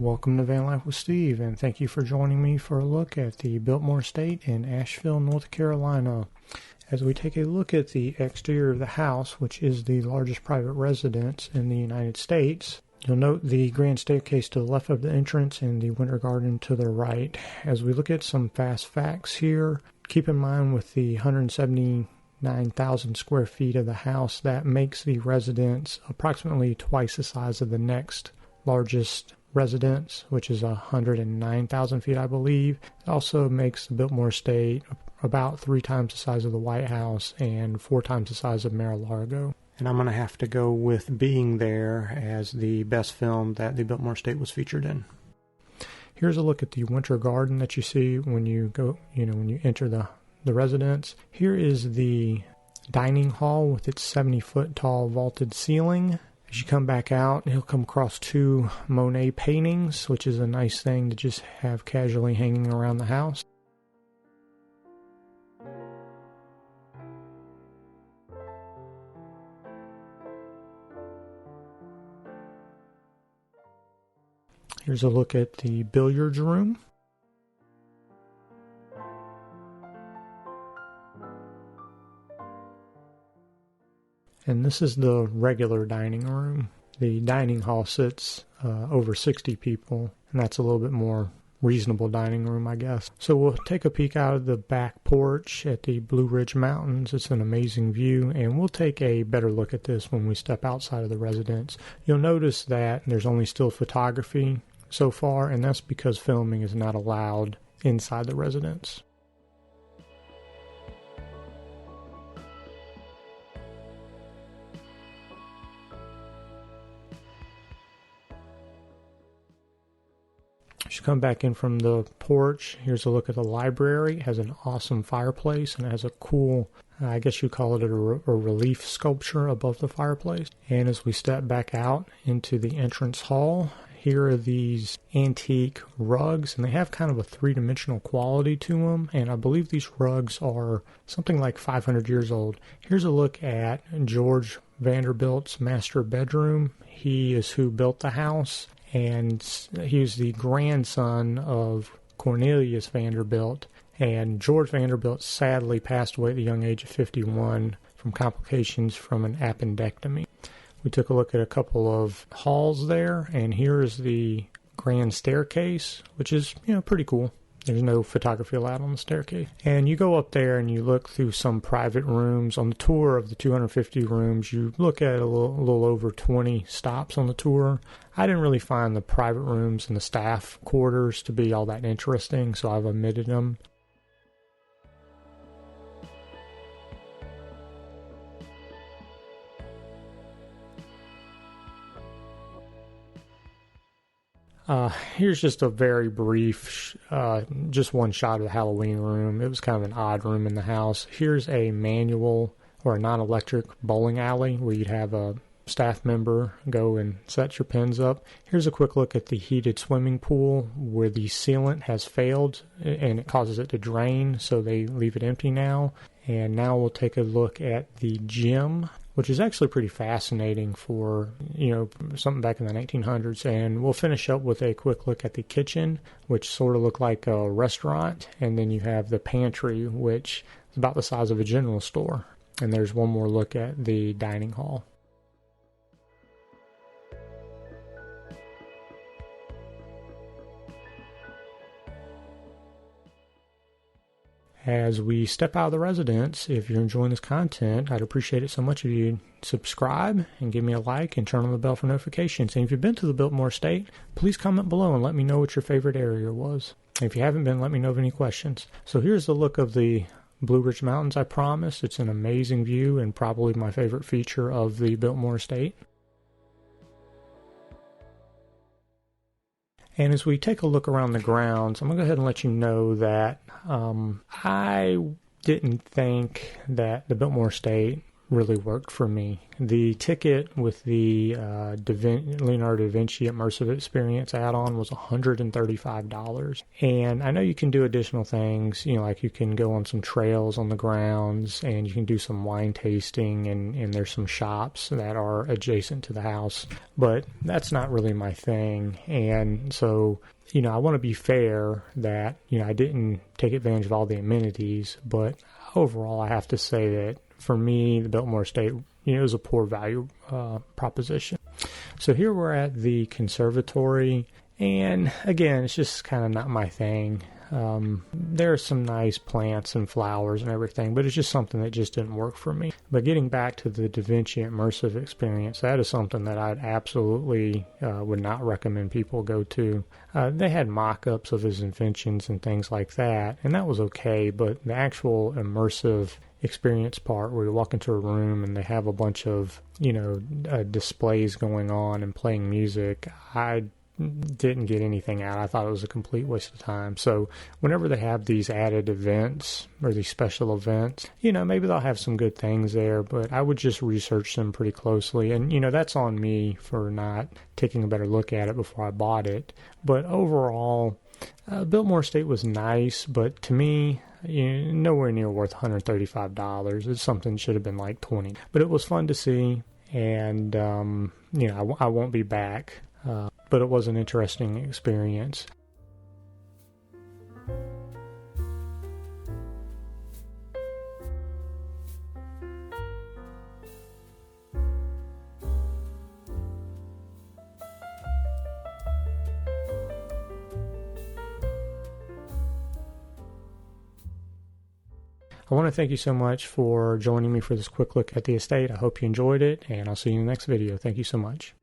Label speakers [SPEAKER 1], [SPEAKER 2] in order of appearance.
[SPEAKER 1] Welcome to Van Life with Steve, and thank you for joining me for a look at the Biltmore Estate in Asheville, North Carolina. As we take a look at the exterior of the house, which is the largest private residence in the United States, you'll note the grand staircase to the left of the entrance and the winter garden to the right. As we look at some fast facts here, keep in mind with the 179,000 square feet of the house, that makes the residence approximately twice the size of the next largest residence, which is 109,000 feet, I believe. It also makes the Biltmore Estate about 3 times the size of the White House and 4 times the size of Mar-a-Lago. And I'm going to have to go with Being There as the best film that the Biltmore Estate was featured in. Here's a look at the winter garden that you see when you go, when you enter the residence. Here is the dining hall with its 70-foot tall vaulted ceiling. As you come back out, you'll come across 2 Monet paintings, which is a nice thing to just have casually hanging around the house. Here's a look at the billiards room. And this is the regular dining room. The dining hall sits over 60 people, and that's a little bit more reasonable dining room, I guess. So we'll take a peek out of the back porch at the Blue Ridge Mountains. It's an amazing view, and we'll take a better look at this when we step outside of the residence. You'll notice that there's only still photography so far, and that's because filming is not allowed inside the residence. As you come back in from the porch, here's a look at the library. It has an awesome fireplace, and it has a cool, I guess you call it a relief sculpture above the fireplace. And as we step back out into the entrance hall, here are these antique rugs, and they have kind of a 3-dimensional quality to them, and I believe these rugs are something like 500 years old. Here's a look at George Vanderbilt's master bedroom. He is who built the house, and he was the grandson of Cornelius Vanderbilt, and George Vanderbilt sadly passed away at the young age of 51 from complications from an appendectomy. We took a look at a couple of halls there, and here is the grand staircase, which is, pretty cool. There's no photography allowed on the staircase. And you go up there and you look through some private rooms. On the tour of the 250 rooms, you look at a little over 20 stops on the tour. I didn't really find the private rooms and the staff quarters to be all that interesting, so I've omitted them. Here's just a very brief, just one shot of the Halloween room. It was kind of an odd room in the house. Here's a manual or a non-electric bowling alley where you'd have a staff member go and set your pins up. Here's a quick look at the heated swimming pool where the sealant has failed and it causes it to drain, so they leave it empty now. And now we'll take a look at the gym, which is actually pretty fascinating for, something back in the 1900s. And we'll finish up with a quick look at the kitchen, which sort of looked like a restaurant. And then you have the pantry, which is about the size of a general store. And there's one more look at the dining hall. As we step out of the residence, if you're enjoying this content, I'd appreciate it so much if you'd subscribe and give me a like and turn on the bell for notifications. And if you've been to the Biltmore Estate, please comment below and let me know what your favorite area was. And if you haven't been, let me know of any questions. So here's the look of the Blue Ridge Mountains, I promise. It's an amazing view and probably my favorite feature of the Biltmore Estate. And as we take a look around the grounds, I'm going to go ahead and let you know that I didn't think that the Biltmore Estate really worked for me. The ticket with the Leonardo da Vinci Immersive Experience add-on was $135. And I know you can do additional things, like you can go on some trails on the grounds, and you can do some wine tasting, and there's some shops that are adjacent to the house. But that's not really my thing. And so, I want to be fair that, I didn't take advantage of all the amenities, but overall I have to say that for me, the Biltmore Estate, it was a poor value proposition. So here we're at the Conservatory, and again, it's just kind of not my thing. There are some nice plants and flowers and everything, but it's just something that just didn't work for me. But getting back to the Da Vinci Immersive Experience, that is something that I'd absolutely would not recommend people go to. They had mock-ups of his inventions and things like that, and that was okay, but the actual immersive experience part where you walk into a room and they have a bunch of, displays going on and playing music, I didn't get anything out. I thought it was a complete waste of time. So whenever they have these added events or these special events, maybe they'll have some good things there, but I would just research them pretty closely. And, that's on me for not taking a better look at it before I bought it. But overall, Biltmore Estate was nice, but to me, nowhere near worth $135. It's something that should have been like $20. But it was fun to see, and, I won't be back. But it was an interesting experience. I want to thank you so much for joining me for this quick look at the estate. I hope you enjoyed it, and I'll see you in the next video. Thank you so much.